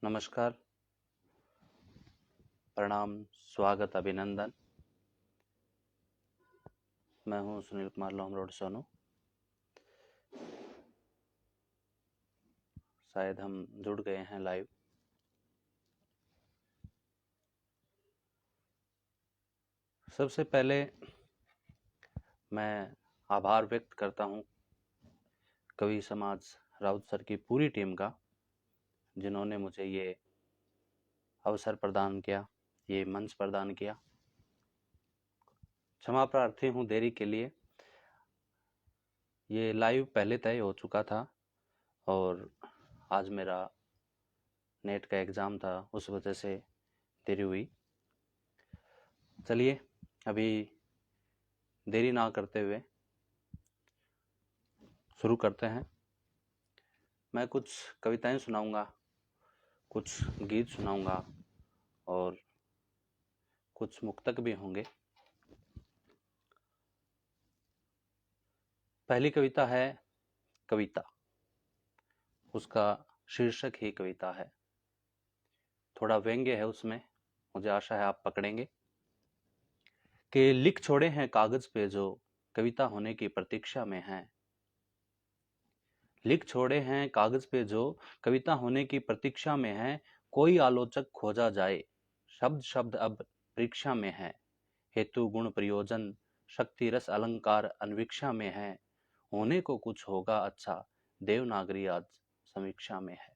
नमस्कार, प्रणाम, स्वागत, अभिनंदन। मैं हूं सुनील कुमार लोमरोड सोनू। शायद हम जुड़ गए हैं लाइव। सबसे पहले मैं आभार व्यक्त करता हूं कवि समाज राउत सर की पूरी टीम का, जिन्होंने मुझे ये अवसर प्रदान किया, ये मंच प्रदान किया। क्षमा प्रार्थी हूं देरी के लिए। ये लाइव पहले तय हो चुका था और आज मेरा नेट का एग्ज़ाम था, उस वजह से देरी हुई। चलिए अभी देरी ना करते हुए शुरू करते हैं। मैं कुछ कविताएं सुनाऊंगा, कुछ गीत सुनाऊंगा और कुछ मुक्तक भी होंगे। पहली कविता है कविता। उसका शीर्षक ही कविता है। थोड़ा व्यंग्य है उसमें, मुझे आशा है आप पकड़ेंगे। कि लिख छोड़े हैं कागज पे जो कविता होने की प्रतीक्षा में हैं। लिख छोड़े हैं कागज पे जो कविता होने की प्रतीक्षा में हैं। कोई आलोचक खोजा जाए, शब्द शब्द अब परीक्षा में है। हेतु गुण प्रयोजन शक्ति रस अलंकार अन्वीक्षा में है। होने को कुछ होगा अच्छा, देवनागरी आज समीक्षा में है।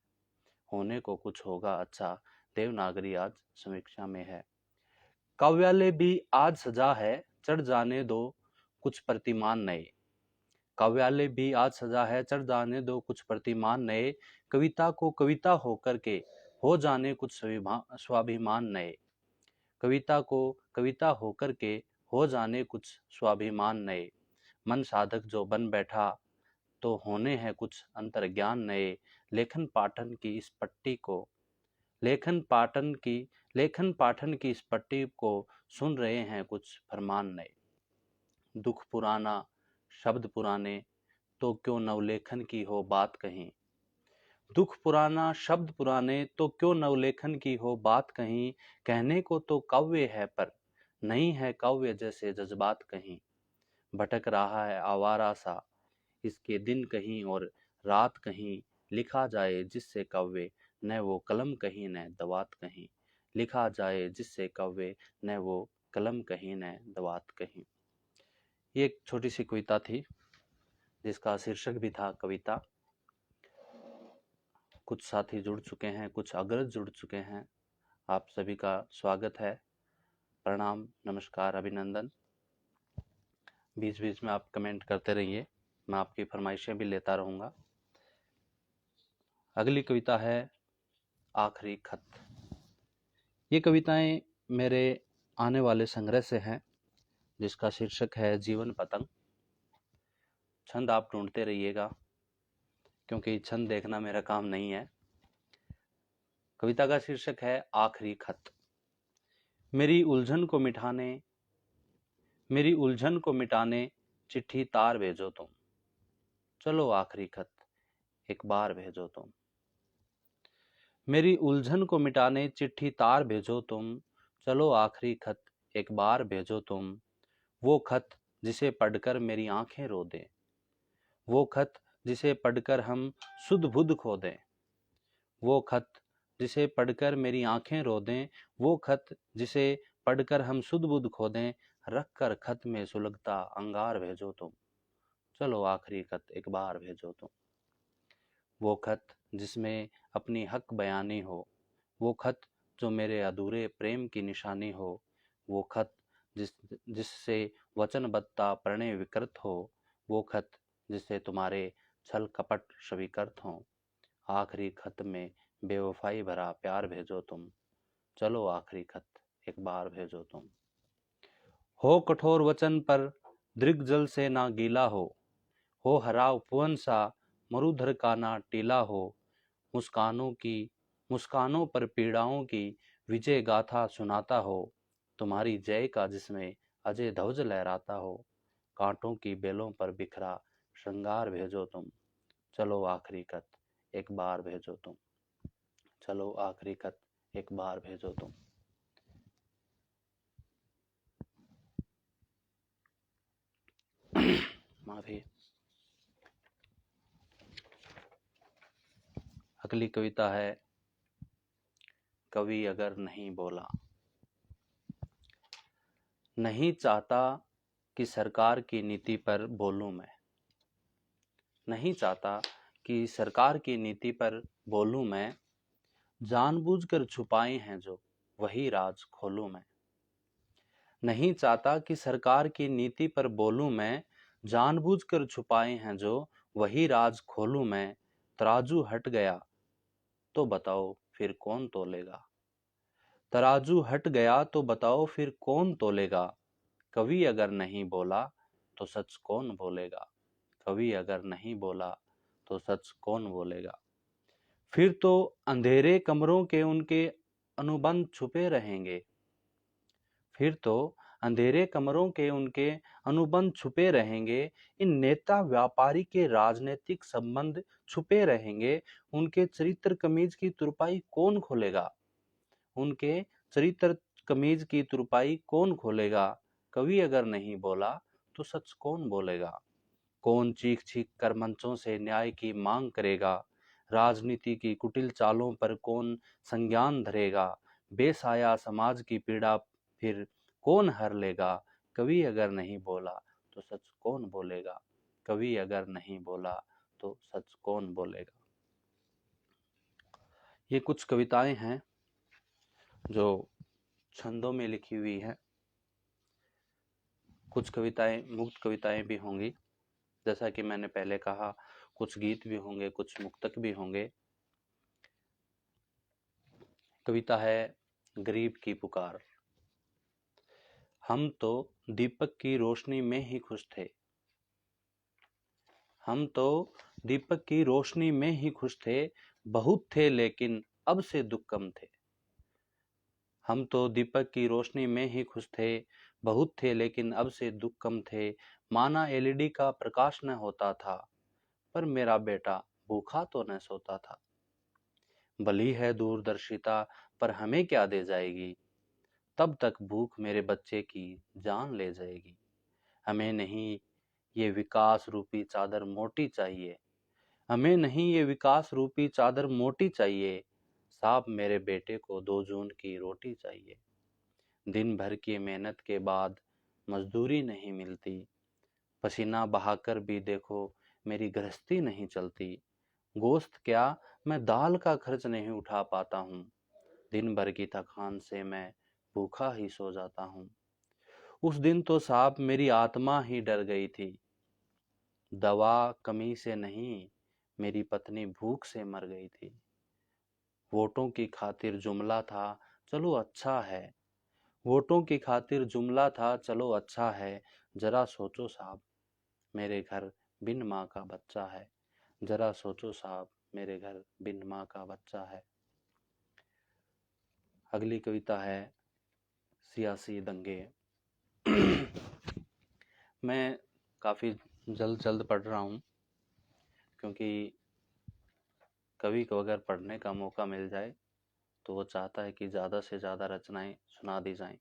होने को कुछ होगा अच्छा, देवनागरी आज समीक्षा में है। काव्यालय भी आज सजा है, चढ़ जाने दो कुछ प्रतिमान नए। काव्यालय भी आज सजा है, चढ़ जाने दो कुछ प्रतिमान नए। कविता को कविता होकर के हो जाने कुछ स्वाभिमान नए। कविता को कविता होकर के हो जाने कुछ स्वाभिमान नए। मन साधक जो बन बैठा तो होने हैं कुछ अंतर्ज्ञान नए। लेखन पाठन की इस पट्टी को लेखन पाठन की इस पट्टी को सुन रहे हैं कुछ फरमान नए। दुख पुराना शब्द पुराने तो क्यों नवलेखन की हो बात कहीं। दुख पुराना शब्द पुराने तो क्यों नवलेखन की हो बात कहीं। कहने को तो काव्य है पर नहीं है काव्य जैसे जज्बात कहीं। भटक रहा है आवारा सा इसके दिन कहीं और रात कहीं। लिखा जाए जिससे काव्य न वो कलम कहीं न दवात कहीं। लिखा जाए जिससे काव्य न वो कलम कहीं न दवात कहीं। ये एक छोटी सी कविता थी जिसका शीर्षक भी था कविता। कुछ साथी जुड़ चुके हैं, कुछ अग्रज जुड़ चुके हैं। आप सभी का स्वागत है। प्रणाम, नमस्कार, अभिनंदन। बीच बीच में आप कमेंट करते रहिए, मैं आपकी फरमाइशें भी लेता रहूँगा। अगली कविता है आखिरी खत। ये कविताएं मेरे आने वाले संग्रह से हैं, जिसका शीर्षक है जीवन पतंग। छंद आप ढूंढते रहिएगा, क्योंकि छंद देखना मेरा काम नहीं है। कविता का शीर्षक है आखिरी खत। मेरी उलझन को मिटाने चिट्ठी तार भेजो तुम। चलो आखिरी खत एक बार भेजो तुम। मेरी उलझन को मिटाने चिट्ठी तार भेजो तुम। चलो आखिरी खत एक बार भेजो तुम। वो खत जिसे पढ़कर मेरी आंखें रो दें। वो खत जिसे पढ़कर हम सुध बुध खो दें। वो खत जिसे पढ़कर मेरी आंखें रो दें। वो खत जिसे पढ़कर हम सुध बुध खो दें। रख कर खत में सुलगता अंगार भेजो तुम। चलो आखिरी खत एक बार भेजो तुम। वो खत जिसमें अपनी हक बयानी हो। वो खत जो मेरे अधूरे प्रेम की निशानी हो। वो खत जिससे वचनबद्धता प्रणय विकृत हो। वो खत जिससे तुम्हारे छल कपट स्वीकृत हो। आखिरी खत में बेवफाई भरा प्यार भेजो तुम। चलो आखिरी खत एक बार भेजो तुम। हो कठोर वचन पर दृग्जल से ना गीला हो हरा उपवन सा मरुधर का ना टीला हो। मुस्कानों पर पीड़ाओं की विजय गाथा सुनाता हो। तुम्हारी जय का जिसमें अजय ध्वज लहराता हो। कांटों की बेलों पर बिखरा श्रृंगार भेजो तुम। चलो आखिरी खत एक बार भेजो तुम। चलो आखिरी खत एक बार भेजो तुम। माफी। अगली कविता है कवि अगर नहीं बोला। नहीं चाहता कि सरकार की नीति पर बोलूं मैं। नहीं चाहता कि सरकार की नीति पर बोलूं मैं। जानबूझकर छुपाए हैं जो वही राज खोलूं मैं। नहीं चाहता कि सरकार की नीति पर बोलूं मैं। जानबूझकर छुपाए हैं जो वही राज खोलूं मैं। तराजू हट गया तो बताओ फिर कौन तोलेगा। तराजू हट गया तो बताओ फिर कौन तोलेगा। कवि अगर नहीं बोला तो सच कौन बोलेगा। कवि अगर नहीं बोला तो सच कौन बोलेगा। फिर तो अंधेरे कमरों के उनके अनुबंध छुपे रहेंगे। फिर तो अंधेरे कमरों के उनके अनुबंध छुपे रहेंगे। इन नेता व्यापारी के राजनीतिक संबंध छुपे रहेंगे। उनके चरित्र कमीज की तुरपाई कौन खोलेगा। उनके चरित्र कमीज की तुरपाई कौन खोलेगा। कवि अगर नहीं बोला तो सच कौन बोलेगा। कौन चीख चीख कर मंचों से न्याय की मांग करेगा। राजनीति की कुटिल चालों पर कौन संज्ञान धरेगा। बेसाया समाज की पीड़ा फिर कौन हर लेगा। कवि अगर नहीं बोला तो सच कौन बोलेगा। कवि अगर नहीं बोला तो सच कौन बोलेगा। ये कुछ कविताएं हैं जो छंदों में लिखी हुई हैं। कुछ कविताएं मुक्त कविताएं भी होंगी, जैसा कि मैंने पहले कहा। कुछ गीत भी होंगे, कुछ मुक्तक भी होंगे। कविता है गरीब की पुकार। हम तो दीपक की रोशनी में ही खुश थे। हम तो दीपक की रोशनी में ही खुश थे। बहुत थे लेकिन अब से दुख कम थे। हम तो दीपक की रोशनी में ही खुश थे। बहुत थे लेकिन अब से दुख कम थे। माना एलईडी का प्रकाश न होता था, पर मेरा बेटा भूखा तो न सोता था। भली है दूरदर्शिता पर हमें क्या दे जाएगी। तब तक भूख मेरे बच्चे की जान ले जाएगी। हमें नहीं ये विकास रूपी चादर मोटी चाहिए। हमें नहीं ये विकास रूपी चादर मोटी चाहिए। साहब मेरे बेटे को 2 जून की रोटी चाहिए। दिन भर की मेहनत के बाद मजदूरी नहीं मिलती। पसीना बहाकर भी देखो मेरी गृहस्थी नहीं चलती। गोश्त क्या, मैं दाल का खर्च नहीं उठा पाता हूँ। दिन भर की थकान से मैं भूखा ही सो जाता हूँ। उस दिन तो साहब मेरी आत्मा ही डर गई थी। दवा कमी से नहीं, मेरी पत्नी भूख से मर गई थी। वोटों की खातिर जुमला था, चलो अच्छा है। वोटों की खातिर जुमला था, चलो अच्छा है। जरा सोचो साहब, मेरे घर बिन माँ का बच्चा है। जरा सोचो साहब, मेरे घर बिन माँ का बच्चा है। अगली कविता है सियासी दंगे। मैं काफ़ी जल्द जल्द पढ़ रहा हूँ, क्योंकि कवि को अगर पढ़ने का मौका मिल जाए तो वो चाहता है कि ज़्यादा से ज़्यादा रचनाएं सुना दी जाएं।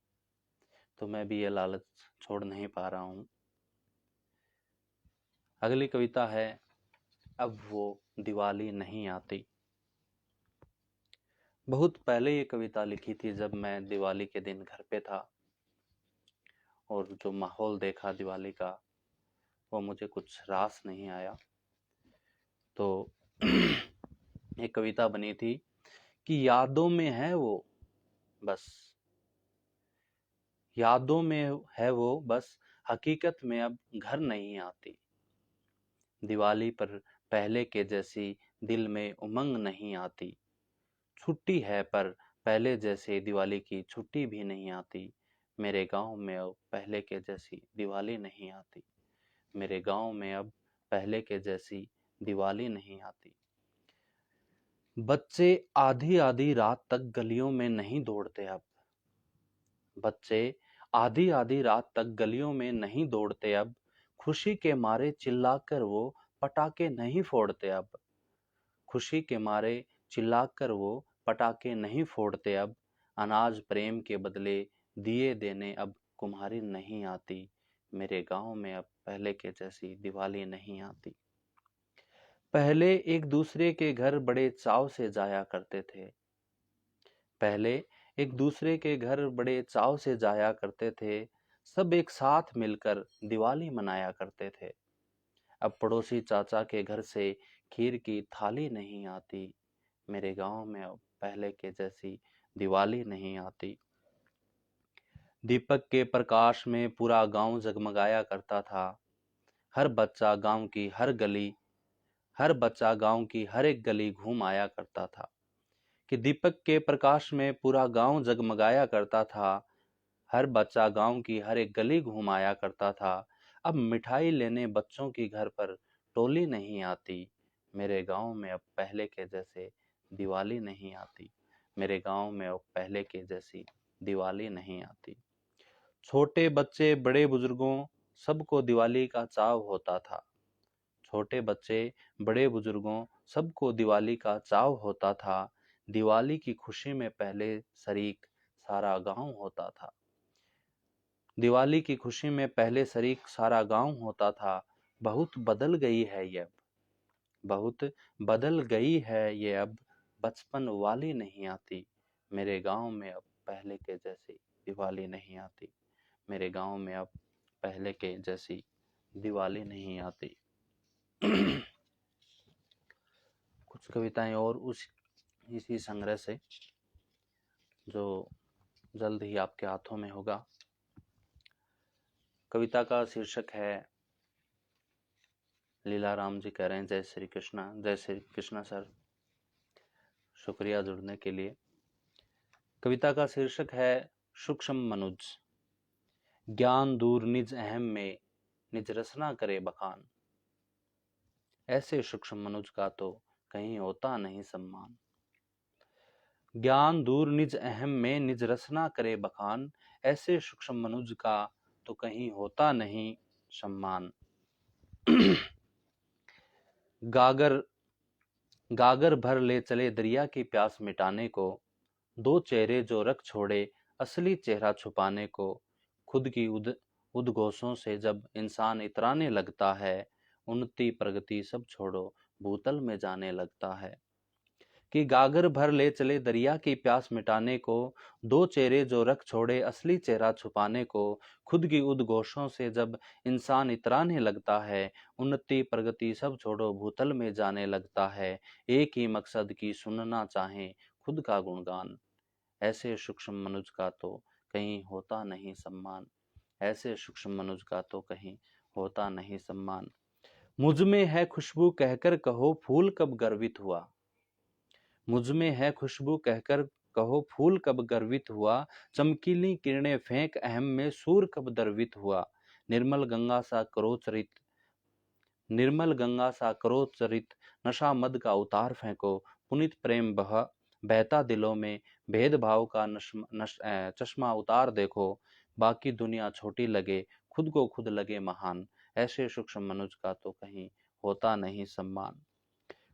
तो मैं भी ये लालच छोड़ नहीं पा रहा हूँ। अगली कविता है अब वो दिवाली नहीं आती। बहुत पहले ये कविता लिखी थी, जब मैं दिवाली के दिन घर पे था और जो माहौल देखा दिवाली का वो मुझे कुछ रास नहीं आया। तो एक कविता बनी थी कि यादों में है वो बस, यादों में है वो बस, हकीकत में अब घर नहीं आती। दिवाली पर पहले के जैसी दिल में उमंग नहीं आती। छुट्टी है पर पहले जैसे दिवाली की छुट्टी भी नहीं आती। मेरे गांव में अब पहले के जैसी दिवाली नहीं आती। मेरे गांव में अब पहले के जैसी दिवाली नहीं आती। बच्चे आधी आधी रात तक गलियों में नहीं दौड़ते अब। बच्चे आधी आधी रात तक गलियों में नहीं दौड़ते अब। खुशी के मारे चिल्लाकर वो पटाखे नहीं फोड़ते अब। खुशी के मारे चिल्लाकर वो पटाखे नहीं फोड़ते अब, अनाज प्रेम के बदले दिए देने अब कुम्हारी नहीं आती, मेरे गांव में अब पहले के जैसी दिवाली नहीं आती। पहले एक दूसरे के घर बड़े चाव से जाया करते थे, पहले एक दूसरे के घर बड़े चाव से जाया करते थे, सब एक साथ मिलकर दिवाली मनाया करते थे। अब पड़ोसी चाचा के घर से खीर की थाली नहीं आती, मेरे गांव में अब पहले के जैसी दिवाली नहीं आती। दीपक के प्रकाश में पूरा गांव जगमगाया करता था, हर बच्चा गांव की हर एक गली घूम आया करता था। कि दीपक के प्रकाश में पूरा गांव जगमगाया करता था, हर बच्चा गांव की हर एक गली घूम आया करता था। अब मिठाई लेने बच्चों की घर पर टोली नहीं आती, मेरे गांव में अब पहले के जैसे दिवाली नहीं आती, मेरे गांव में अब पहले के जैसी दिवाली नहीं आती। छोटे बच्चे बड़े बुजुर्गों सबको दिवाली का चाव होता था, छोटे बच्चे बड़े बुजुर्गों सबको दिवाली का चाव होता था। दिवाली की खुशी में पहले शरीक सारा गांव होता था, दिवाली की खुशी में पहले शरीक सारा गांव होता था। बहुत बदल गई है ये अब, बहुत बदल गई है ये अब, बचपन वाली नहीं आती, मेरे गांव में अब पहले के जैसी दिवाली नहीं आती, मेरे गांव में अब पहले के जैसी दिवाली नहीं आती। कुछ कविताएं और इसी संग्रह से जो जल्द ही आपके हाथों में होगा। कविता का शीर्षक है, लीला राम जी कह रहे हैं, जय श्री कृष्णा सर, शुक्रिया जुड़ने के लिए। कविता का शीर्षक है सूक्ष्म मनुज। ज्ञान दूर निज अहम में, निज रसना करे बखान, ऐसे सूक्ष्म मनुज का तो कहीं होता नहीं सम्मान। ज्ञान दूर निज अहम में, निज रसना करे बखान, ऐसे सूक्ष्म मनुज का तो कहीं होता नहीं सम्मान। गागर भर ले चले दरिया की प्यास मिटाने को, दो चेहरे जो रख छोड़े असली चेहरा छुपाने को, खुद की उद्घोषों से जब इंसान इतराने लगता है, उन्नति प्रगति सब छोड़ो भूतल में जाने लगता है। कि गागर भर ले चले दरिया की प्यास मिटाने को, दो चेहरे जो रख छोड़े असली चेहरा छुपाने को, खुद की उद्घोषों से जब इंसान इतराने लगता है, उन्नति प्रगति सब छोड़ो भूतल में जाने लगता है। एक ही मकसद की सुनना चाहे खुद का गुणगान, ऐसे सूक्ष्म मनुज का तो कहीं होता नहीं सम्मान, ऐसे सूक्ष्म मनुज का तो कहीं होता नहीं सम्मान। मुझ में है खुशबू कहकर कहो फूल कब गर्वित हुआ, मुझ में है खुशबू कहकर कहो फूल कब गर्वित हुआ, चमकीली किरणें फेंक अहम में सूर कब दर्वित हुआ। निर्मल गंगा सा करो चरित, निर्मल गंगा सा करो चरित, नशा मद का उतार फेंको, पुनित प्रेम बहता दिलों में, भेदभाव का चश्मा उतार देखो, बाकी दुनिया छोटी लगे खुद को खुद लगे महान, ऐसे सूक्ष्म मनुज का तो कहीं होता नहीं सम्मान।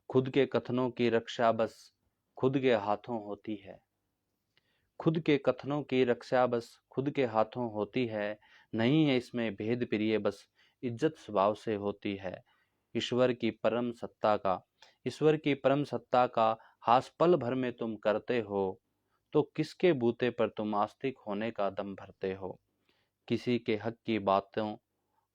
खुद के कथनों की रक्षा बस खुद के हाथों होती है, खुद के कथनों की रक्षा बस खुद के हाथों होती है, नहीं है इसमें भेद प्रिय बस इज्जत स्वभाव से होती है। ईश्वर की परम सत्ता का हास पल भर में तुम करते हो, तो किसके बूते पर तुम आस्तिक होने का दम भरते हो। किसी के हक की बातों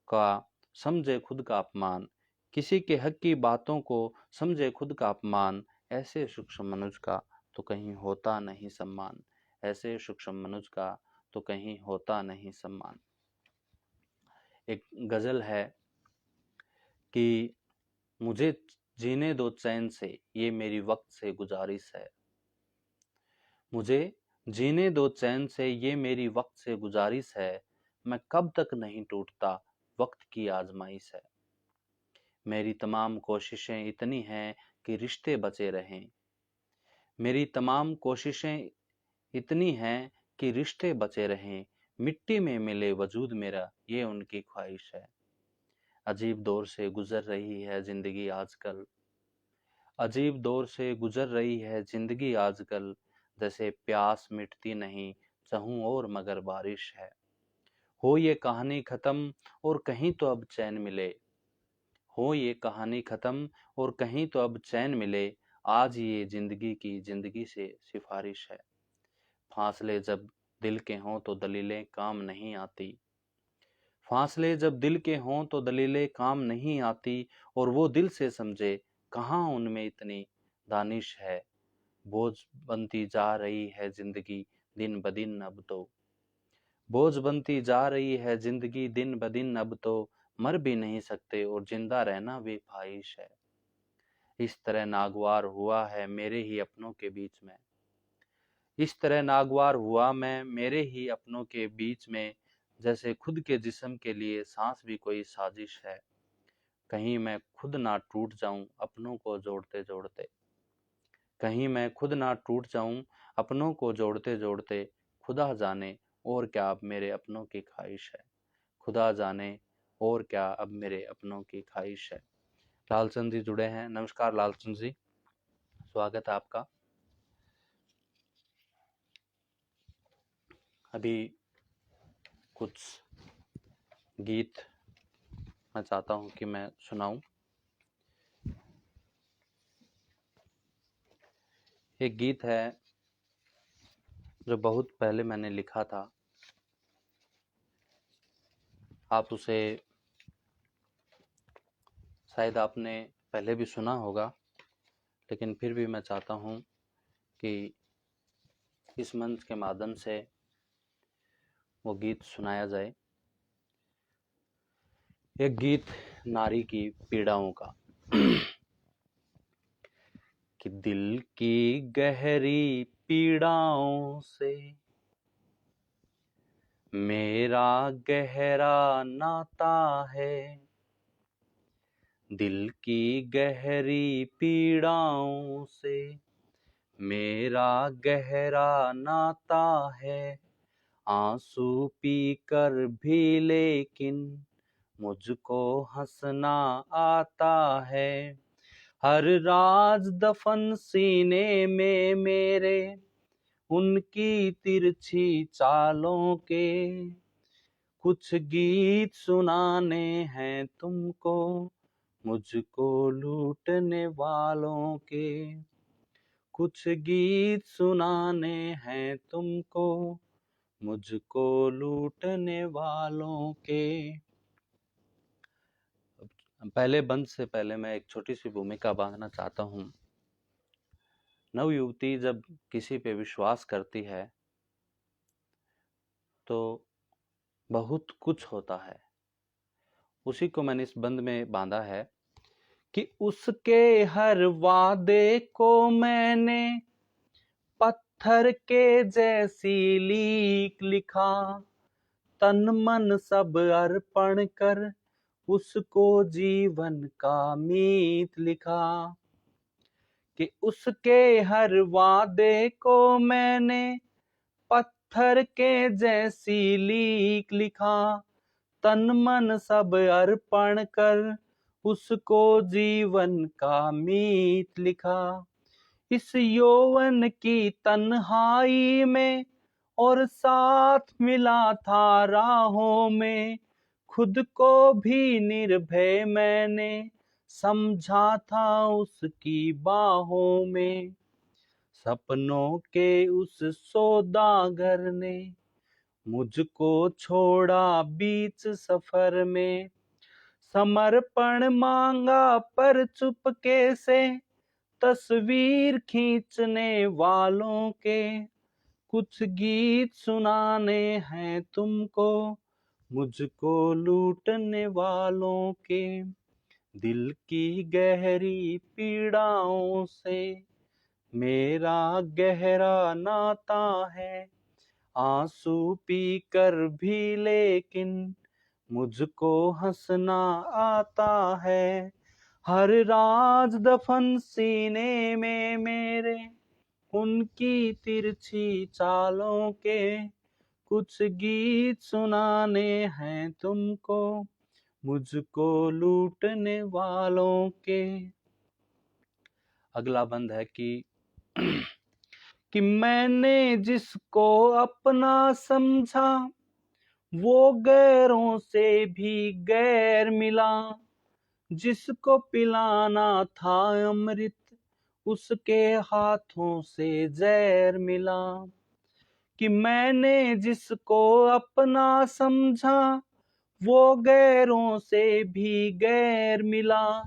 का समझे खुद का अपमान, किसी के हक की बातों को समझे खुद का अपमान, ऐसे सूक्ष्म मनुज का तो कहीं होता नहीं सम्मान, ऐसे सूक्ष्म मनुज का तो कहीं होता नहीं सम्मान। एक गजल है कि मुझे जीने दो चैन से ये मेरी वक्त से गुजारिश है, मुझे जीने दो चैन से ये मेरी वक्त से गुजारिश है, मैं कब तक नहीं टूटता वक्त की आजमाइश है। मेरी तमाम कोशिशें इतनी हैं कि रिश्ते बचे रहें, मेरी तमाम कोशिशें इतनी हैं कि रिश्ते बचे रहें, मिट्टी में मिले वजूद मेरा ये उनकी ख्वाहिश है। अजीब दौर से गुजर रही है जिंदगी आजकल, अजीब दौर से गुजर रही है जिंदगी आजकल, जैसे प्यास मिटती नहीं चाहूं और मगर बारिश है। हो ये कहानी खत्म और कहीं तो अब चैन मिले, हो ये कहानी खत्म और कहीं तो अब चैन मिले, आज ये जिंदगी की जिंदगी से सिफारिश है। फासले जब दिल के हों तो दलीलें काम नहीं आती, फासले जब दिल के हों तो दलीलें काम नहीं आती, और वो दिल से समझे कहाँ उनमें इतनी दानिश है। बोझ बनती जा रही है जिंदगी दिन ब दिन अब तो, बोझ बनती जा रही है जिंदगी दिन ब दिन अब तो, मर भी नहीं सकते और जिंदा रहना भी ख्वाहिश है। इस तरह नागवार हुआ है मेरे ही अपनों के बीच में, इस तरह नागवार हुआ मैं मेरे ही अपनों के बीच में, जैसे खुद के जिस्म के लिए सांस भी कोई साजिश है। कहीं मैं खुद ना टूट जाऊं अपनों को जोड़ते जोड़ते, कहीं मैं खुद ना टूट जाऊं अपनों को जोड़ते जोड़ते, खुदा जाने और क्या अब मेरे अपनों की ख्वाहिश है, खुदा जाने और क्या अब मेरे अपनों की ख्वाहिश है। लालचंद जी जुड़े हैं। नमस्कार लालचंद जी, स्वागत है आपका। अभी कुछ गीत मैं चाहता हूं कि मैं सुनाऊं। एक गीत है जो बहुत पहले मैंने लिखा था, आप उसे शायद आपने पहले भी सुना होगा, लेकिन फिर भी मैं चाहता हूं कि इस मंच के माध्यम से वो गीत सुनाया जाए। एक गीत नारी की पीड़ाओं का कि दिल की गहरी पीड़ाओं से मेरा गहरा नाता है, दिल की गहरी पीड़ाओं से मेरा गहरा नाता है, आंसू पी कर भी लेकिन मुझको हंसना आता है। हर राज दफन सीने में मेरे उनकी तिरछी चालों के, कुछ गीत सुनाने हैं तुमको मुझको लूटने वालों के, कुछ गीत सुनाने हैं तुमको मुझको लूटने वालों के। पहले बंद से पहले मैं एक छोटी सी भूमिका बांधना चाहता हूँ। नव युवती जब किसी पे विश्वास करती है तो बहुत कुछ होता है, उसी को मैंने इस बंद में बांधा है कि उसके हर वादे को मैंने पत्थर के जैसी लीक लिखा, तन मन सब अर्पण कर उसको जीवन का मीत लिखा, कि उसके हर वादे को मैंने पत्थर के जैसी लीक लिखा, तन मन सब अर्पण कर उसको जीवन का मीत लिखा। इस यौवन की तन्हाई में और साथ मिला था राहों में, खुद को भी निर्भय मैंने समझा था उसकी बाहों में। सपनों के उस सौदागर ने मुझको छोड़ा बीच सफर में, समर्पण मांगा पर चुपके से तस्वीर खींचने वालों के, कुछ गीत सुनाने हैं तुमको मुझको लूटने वालों के। दिल की गहरी पीड़ाओं से मेरा गहरा नाता है, आंसू पी कर भी लेकिन मुझको हंसना आता है। हर राज दफन सीने में मेरे उनकी तिरछी चालों के, कुछ गीत सुनाने हैं तुमको मुझको लूटने वालों के। अगला बंद है कि मैंने जिसको अपना समझा वो गैरों से भी गैर मिला, जिसको पिलाना था अमृत उसके हाथों से जहर मिला। कि मैंने जिसको अपना समझा वो गैरों से भी गैर मिला,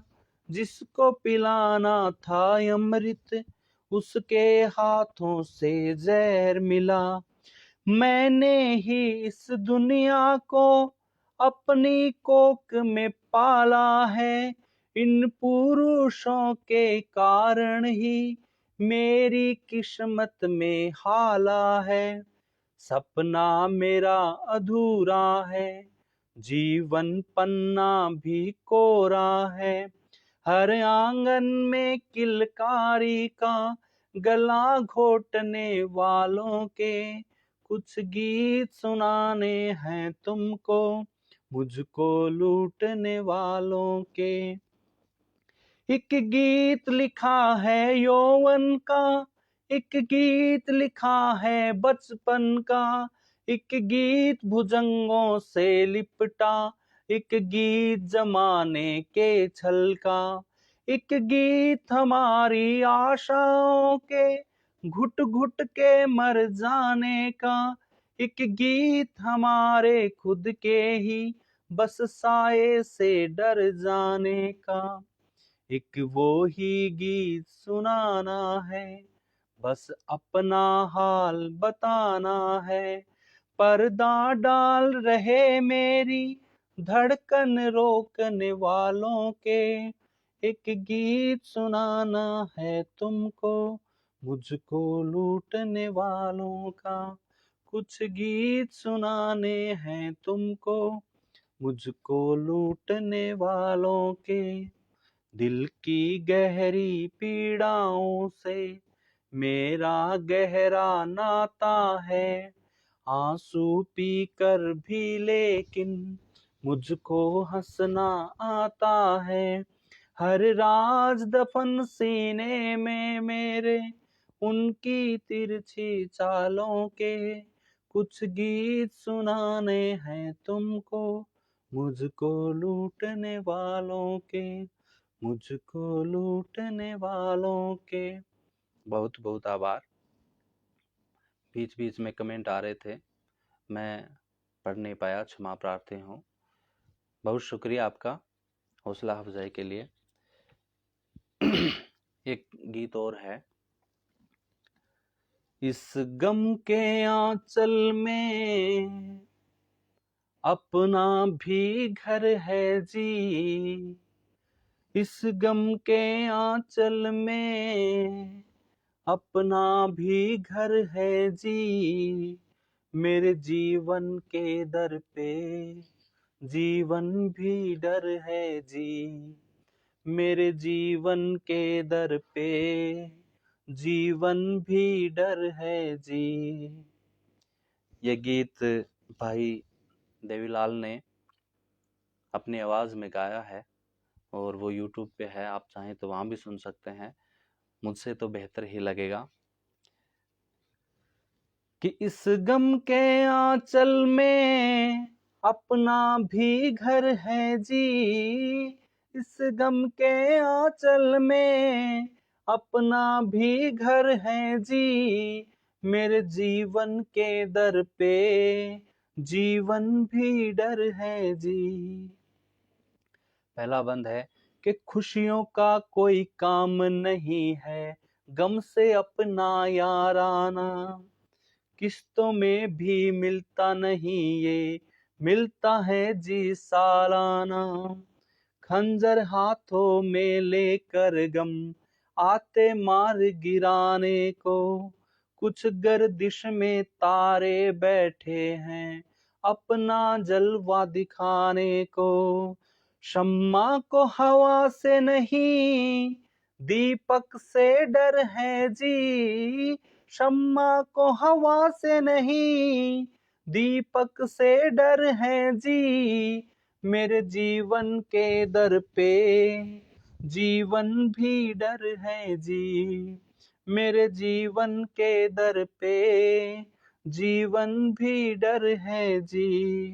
जिसको पिलाना था अमृत उसके हाथों से जहर मिला। मैंने ही इस दुनिया को अपनी कोख में पाला है, इन पुरुषों के कारण ही मेरी किस्मत में हाला है। सपना मेरा अधूरा है, जीवन पन्ना भी कोरा है, हर आंगन में किलकारी का गला घोटने वालों के कुछ गीत सुनाने हैं तुमको, मुझको लूटने वालों के। एक गीत लिखा है यौवन का, एक गीत लिखा है बचपन का, एक गीत भुजंगों से लिपटा, एक गीत जमाने के छल का, एक गीत हमारी आशाओं के घुट घुट के मर जाने का, एक गीत हमारे खुद के ही बस साए से डर जाने का। एक वो ही गीत सुनाना है, बस अपना हाल बताना है, पर्दा डाल रहे मेरी धड़कन रोकने वालों के। एक गीत सुनाना है तुमको, मुझको लूटने वालों का, कुछ गीत सुनाने हैं तुमको, मुझको लूटने वालों के। दिल की गहरी पीड़ाओं से मेरा गहरा नाता है, आंसू पीकर भी लेकिन मुझको हंसना आता है, हर राज दफन सीने में मेरे उनकी तिरछी चालों के। कुछ गीत सुनाने हैं तुमको, मुझको लूटने वालों के, मुझको लूटने वालों के। बहुत बहुत आभार। बीच बीच में कमेंट आ रहे थे, मैं पढ़ नहीं पाया, क्षमा प्रार्थी हूँ। बहुत शुक्रिया आपका हौसला अफजाई के लिए। एक गीत और है। इस गम के आंचल में अपना भी घर है जी, इस गम के आंचल में अपना भी घर है जी, मेरे जीवन के दर पे जीवन भी डर है जी, मेरे जीवन के दर पे जीवन भी डर है जी। ये गीत भाई देवीलाल ने अपनी आवाज में गाया है और वो YouTube पे है, आप चाहें तो वहां भी सुन सकते हैं, मुझसे तो बेहतर ही लगेगा। कि इस गम के आंचल में अपना भी घर है जी, इस गम के आंचल में अपना भी घर है जी, मेरे जीवन के दर पे जीवन भी डर है जी। पहला बंद है कि खुशियों का कोई काम नहीं है, गम से अपना याराना, किस्तों में भी मिलता नहीं ये, मिलता है जी सालाना। खंजर हाथों में लेकर गम आते मार गिराने को, कुछ गर्दिश में तारे बैठे हैं अपना जलवा दिखाने को। शम्मा को हवा से नहीं दीपक से डर है जी, शम्मा को हवा से नहीं दीपक से डर है जी, मेरे जीवन के दर पे जीवन भी डर है जी, मेरे जीवन के दर पे जीवन भी डर है जी,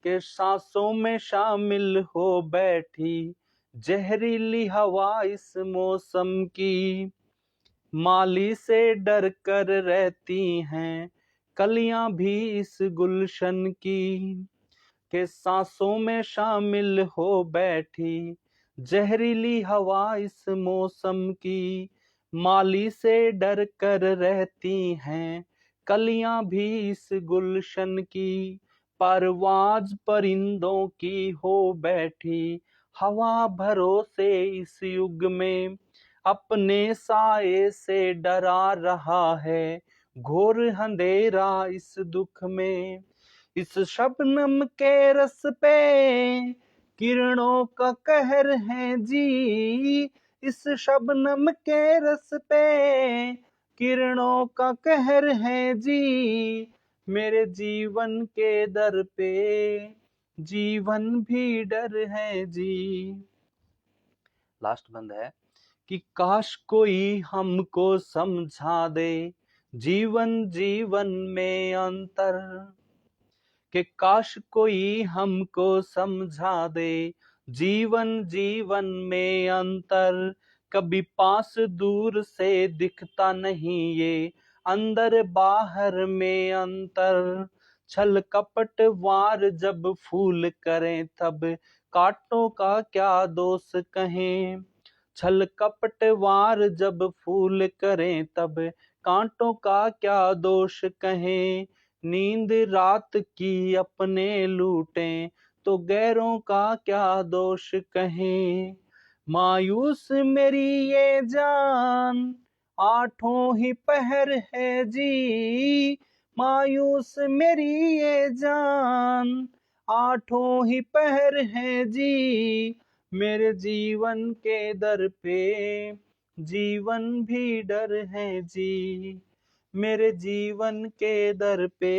के सांसों में शामिल हो बैठी जहरीली हवा इस मौसम की, माली से डर कर रहती हैं कलियां भी इस गुलशन की, के सांसों में शामिल हो बैठी जहरीली हवा इस मौसम की, माली से डर कर रहती हैं कलियां भी इस गुलशन की, परवाज परिंदों की हो बैठी हवा भरोसे इस युग में, अपने साए से डरा रहा है घोर अंधेरा इस दुख में, इस शबनम के रस पे किरणों का कहर है जी, इस शबनम के रस पे किरणों का कहर है जी, मेरे जीवन के दर पे जीवन भी डर है जी। लास्ट बंद है कि काश कोई हमको समझा दे जीवन जीवन में अंतर, कि काश कोई हमको समझा दे जीवन जीवन में अंतर, कभी पास दूर से दिखता नहीं ये अंदर बाहर में अंतर, छल कपट वार जब फूल करें तब कांटों का क्या दोष कहें, छल कपट वार जब फूल करें तब कांटों का क्या दोष कहें, नींद रात की अपने लूटें तो गैरों का क्या दोष कहें, मायूस मेरी ये जान आठों ही पहर है जी, मायूस मेरी ये जान आठों ही पहर है जी, मेरे जीवन के दर पे जीवन भी डर है जी, मेरे जीवन के दर पे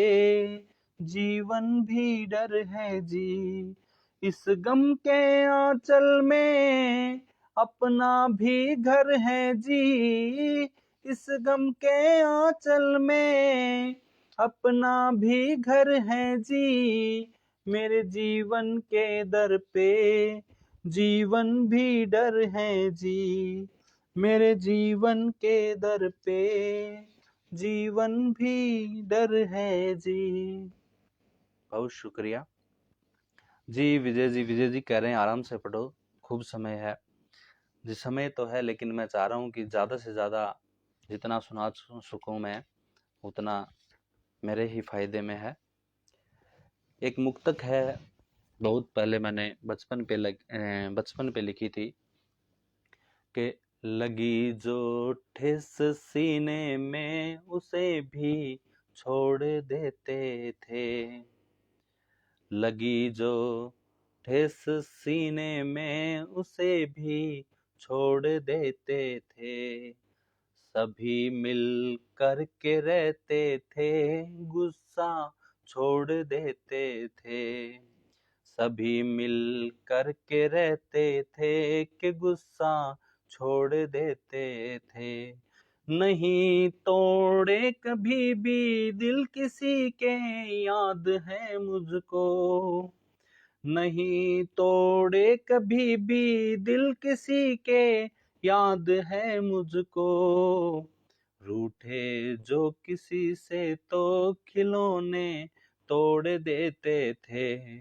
जीवन भी डर है जी, इस गम के आंचल में अपना भी घर है जी, इस गम के आंचल में अपना भी घर है जी, मेरे जीवन के दर पे जीवन भी डर है जी, मेरे जीवन के दर पे जीवन भी डर है जी। बहुत शुक्रिया जी। विजय जी कह रहे हैं आराम से पढ़ो, खूब समय है जी। समय तो है लेकिन मैं चाह रहा हूँ कि ज़्यादा से ज़्यादा जितना सुना सकूँ मैं उतना मेरे ही फायदे में है। एक मुक्तक है, बहुत पहले मैंने बचपन पे लिखी थी कि लगी जो ठेस सीने में उसे भी छोड़ देते थे, लगी जो ठेस सीने में उसे भी छोड़ देते थे, सभी मिल कर के रहते थे गुस्सा छोड़ देते थे, सभी मिल कर के रहते थे कि गुस्सा छोड़ देते थे, नहीं तोड़े कभी भी दिल किसी के याद है मुझको, नहीं तोड़े कभी भी दिल किसी के याद है मुझको, रूठे जो किसी से तो खिलौने तोड़ देते थे,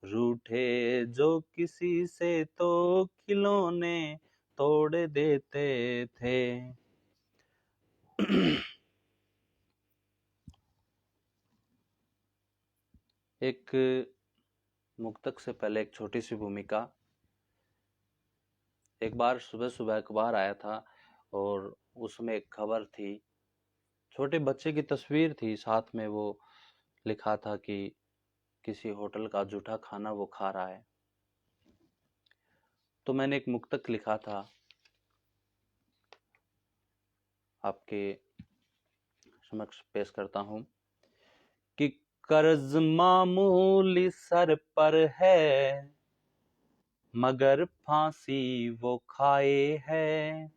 रूठे जो किसी से तो खिलौने तोड़ देते थे। एक मुक्तक से पहले एक छोटी सी भूमिका। एक बार सुबह सुबह अखबार आया था और उसमें एक खबर थी, छोटे बच्चे की तस्वीर थी, साथ में वो लिखा था कि किसी होटल का जूठा खाना वो खा रहा है। तो मैंने एक मुक्तक लिखा था, आपके समक्ष पेश करता हूं कि कर्ज मामूली सर पर है, मगर फांसी वो खाए है,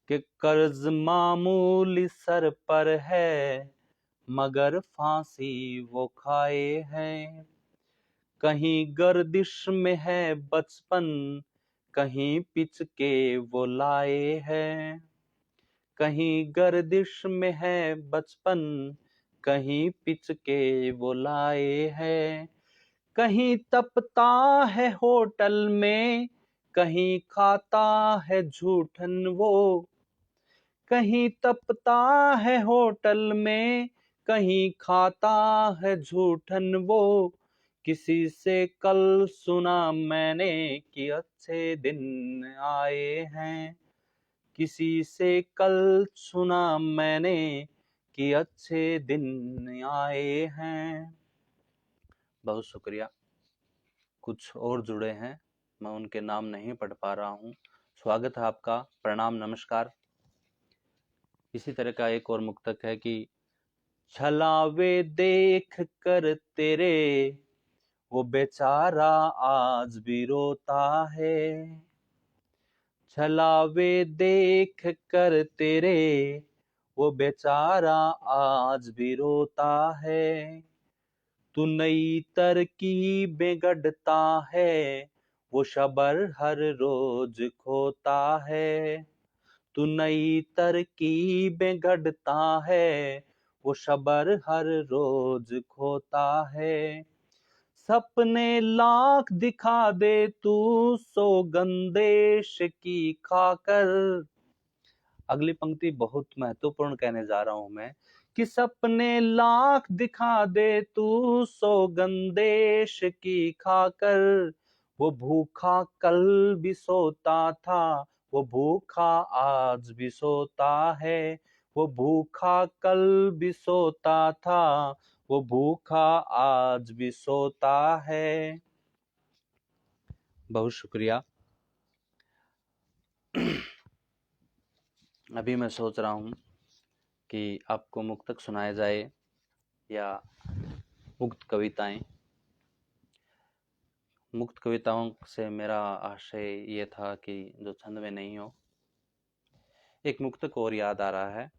कि कर्ज मामूली सर पर है, मगर फांसी वो खाए है। कहीं गर्दिश में है बचपन, कहीं पिच के वो लाए है। कहीं गर्दिश में है बचपन, कहीं पिच के वो लाए है। कहीं तपता है होटल में, कहीं खाता है झूठन वो। कहीं तपता है होटल में, कहीं खाता है झूठन वो। किसी से कल सुना मैंने कि अच्छे दिन आए हैं। किसी से कल सुना मैंने कि अच्छे दिन आए हैं। बहुत शुक्रिया। कुछ और जुड़े हैं, मैं उनके नाम नहीं पढ़ पा रहा हूँ। स्वागत है आपका, प्रणाम, नमस्कार। इसी तरह का एक और मुक्तक है कि छलावे देख कर तेरे, वो बेचारा आज भी रोता है। छलावे देख कर तेरे, वो बेचारा आज भी रोता है। तू नई तरकीबें गढ़ता है, वो शबर हर रोज खोता है। तू नई तरकीबें गढ़ता है, वो शबर हर रोज खोता है। सपने लाख दिखा दे तू, सौगंदेश की खाकर। अगली पंक्ति बहुत महत्वपूर्ण कहने जा रहा हूं मैं, कि सपने लाख दिखा दे तू, सौगंदेश की खाकर। वो भूखा कल भी सोता था, वो भूखा आज भी सोता है। वो भूखा कल भी सोता था, वो भूखा आज भी सोता है। बहुत शुक्रिया। अभी मैं सोच रहा हूँ कि आपको मुक्तक सुनाया जाए या मुक्त कविताएं। मुक्त कविताओं से मेरा आशय ये था कि जो छंद में नहीं हो। एक मुक्तक और याद आ रहा है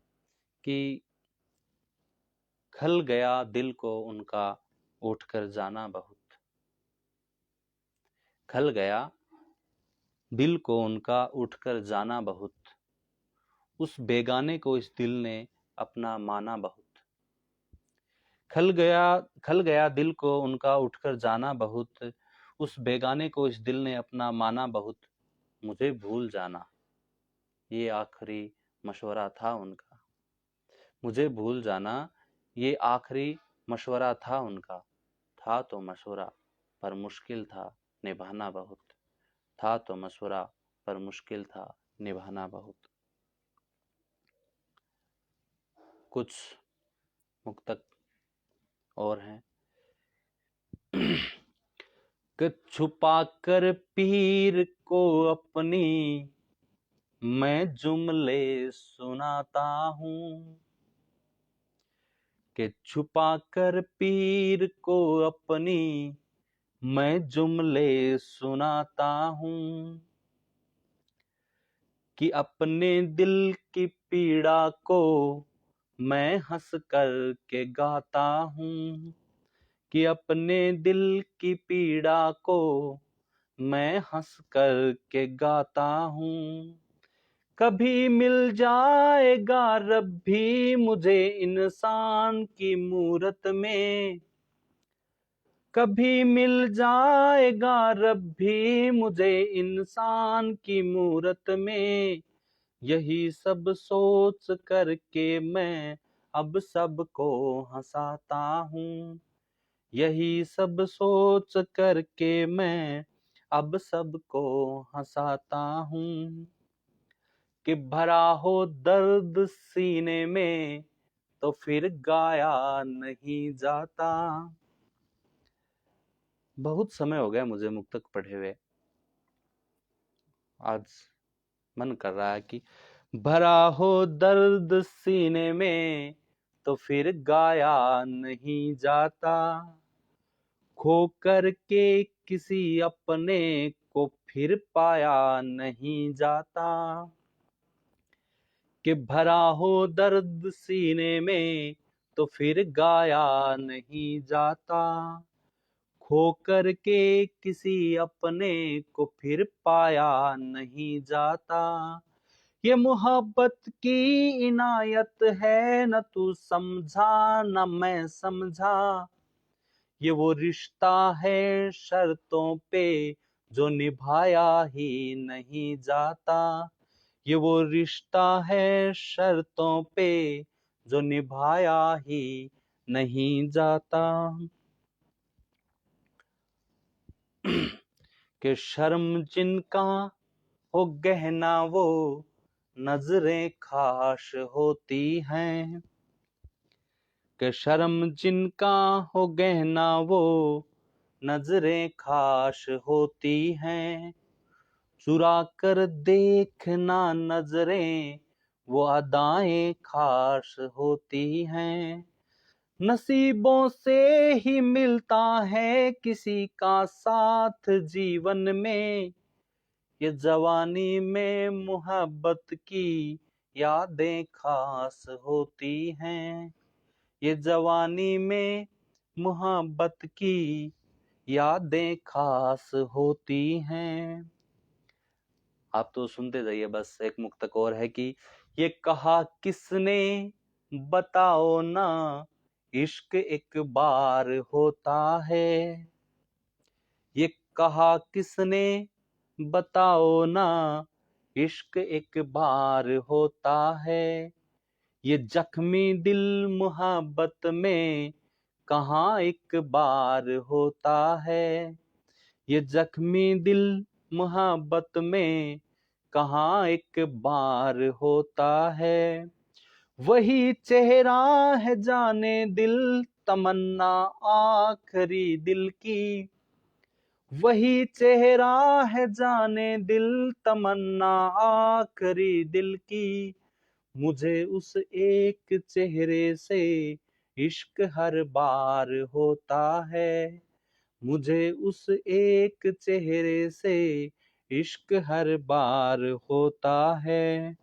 कि खल गया दिल को उनका उठकर जाना बहुत। खल गया दिल को उनका उठकर जाना बहुत, उस बेगाने को इस दिल ने अपना माना बहुत। खल गया दिल को उनका उठकर जाना बहुत, उस बेगाने को इस दिल ने अपना माना बहुत। मुझे भूल जाना, ये आखिरी मशवरा था उनका। मुझे भूल जाना, ये आखिरी मशवरा था उनका। था तो मशवरा पर मुश्किल था निभाना बहुत। था तो मशवरा पर मुश्किल था निभाना बहुत। कुछ मुक्तक और हैं कि छुपा कर पीर को अपनी मैं जुमले सुनाता हूँ। कि छुपा कर पीर को अपनी मैं जुमले सुनाता हूँ। कि अपने दिल की पीड़ा को मैं हंस कर के गाता हूँ। कि अपने दिल की पीड़ा को मैं हंस कर के गाता हूँ। कभी मिल जाएगा रब भी मुझे इंसान की मूरत में। कभी मिल जाएगा रब भी मुझे इंसान की मूरत में। यही सब सोच करके मैं अब सबको हंसाता हूँ। यही सब सोच करके मैं अब सबको हंसाता हूँ। कि भरा हो दर्द सीने में तो फिर गाया नहीं जाता। बहुत समय हो गया मुझे मुक्तक पढ़े हुए। आज मन कर रहा है कि भरा हो दर्द सीने में तो फिर गाया नहीं जाता। खो कर के किसी अपने को फिर पाया नहीं जाता, कि भरा हो दर्द सीने में तो फिर गाया नहीं जाता, खो कर के किसी अपने को फिर पाया नहीं जाता। ये मोहब्बत की इनायत है, न तू समझा न मैं समझा, ये वो रिश्ता है शर्तों पे जो निभाया ही नहीं जाता, ये वो रिश्ता है शर्तों पे जो निभाया ही नहीं जाता। कि शर्म जिनका हो गहना वो नजरें खाश होती हैं, कि शर्म जिनका हो गहना वो नजरें खाश होती हैं, चुरा कर देखना नजरें वो अदाएं खास होती हैं, नसीबों से ही मिलता है किसी का साथ जीवन में, ये जवानी में मोहब्बत की यादें खास होती हैं, ये जवानी में मोहब्बत की यादें खास होती हैं। आप तो सुनते जाइए, बस एक मुक्तक और है कि ये कहा किसने बताओ ना, इश्क एक बार होता है, ये कहा किसने बताओ ना, इश्क एक बार होता है, ये जख्मी दिल मोहब्बत में कहाँ एक बार होता है, ये जख्मी दिल मोहब्बत में कहाँ एक बार होता है, वही चेहरा है जाने दिल तमन्ना आखिरी दिल की, वही चेहरा है जाने दिल तमन्ना आखिरी दिल की, मुझे उस एक चेहरे से इश्क हर बार होता है, मुझे उस एक चेहरे से इश्क हर बार होता है,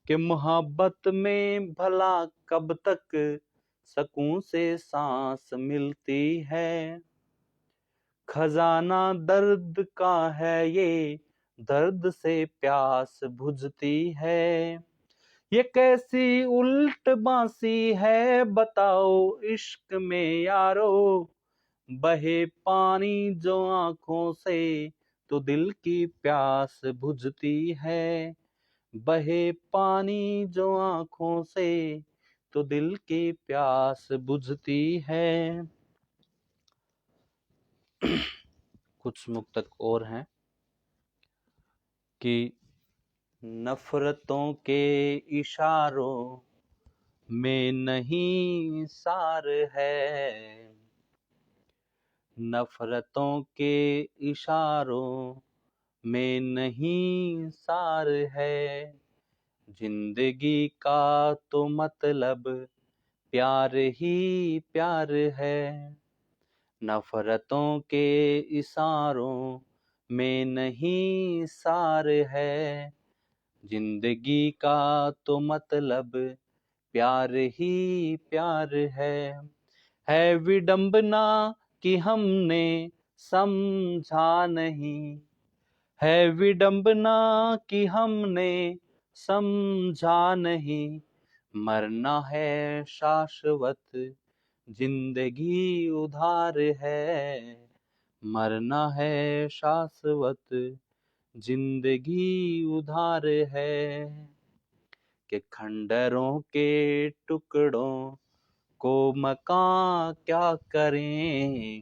कि मोहब्बत में भला कब तक सकून से सांस मिलती है, खजाना दर्द का है ये दर्द से प्यास बुझती है, ये कैसी उल्ट बांसी है बताओ इश्क में यारो, बहे पानी जो आंखों से तो दिल की प्यास बुझती है, बहे पानी जो आंखों से तो दिल की प्यास बुझती है। कुछ मुक्तक और हैं कि नफरतों के इशारों में नहीं सार है, नफरतों के इशारों में नहीं सार है, जिंदगी का तो मतलब प्यार ही प्यार है, नफरतों के इशारों में नहीं सार है, जिंदगी का तो मतलब प्यार ही प्यार है विडंबना कि हमने समझा नहीं, है विडंबना कि हमने समझा नहीं, मरना है शाश्वत जिंदगी उधार है, मरना है शाश्वत जिंदगी उधार है, कि खंडरों के टुकड़ों को मकान क्या करें,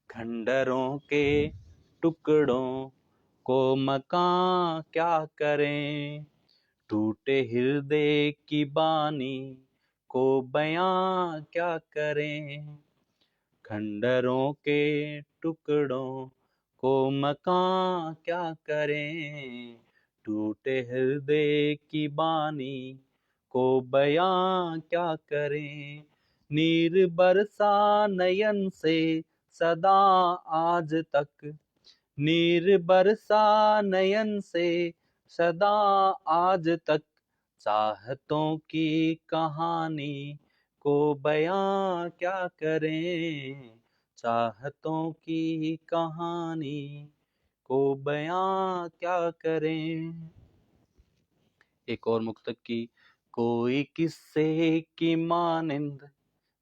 खंडरों के टुकड़ों को मकान क्या करें, टूटे हृदय की बानी को बयां क्या करें, खंडरों के टुकड़ों को मकान क्या करें, टूटे हृदय की बानी को बयां क्या करें, नीर बरसा नयन से सदा आज तक, नीर बरसा नयन से सदा आज तक, चाहतों की कहानी को बयां क्या करें, चाहतों की कहानी को बयां क्या करें। एक और मुक्तक की, कोई किस्से की मानिंद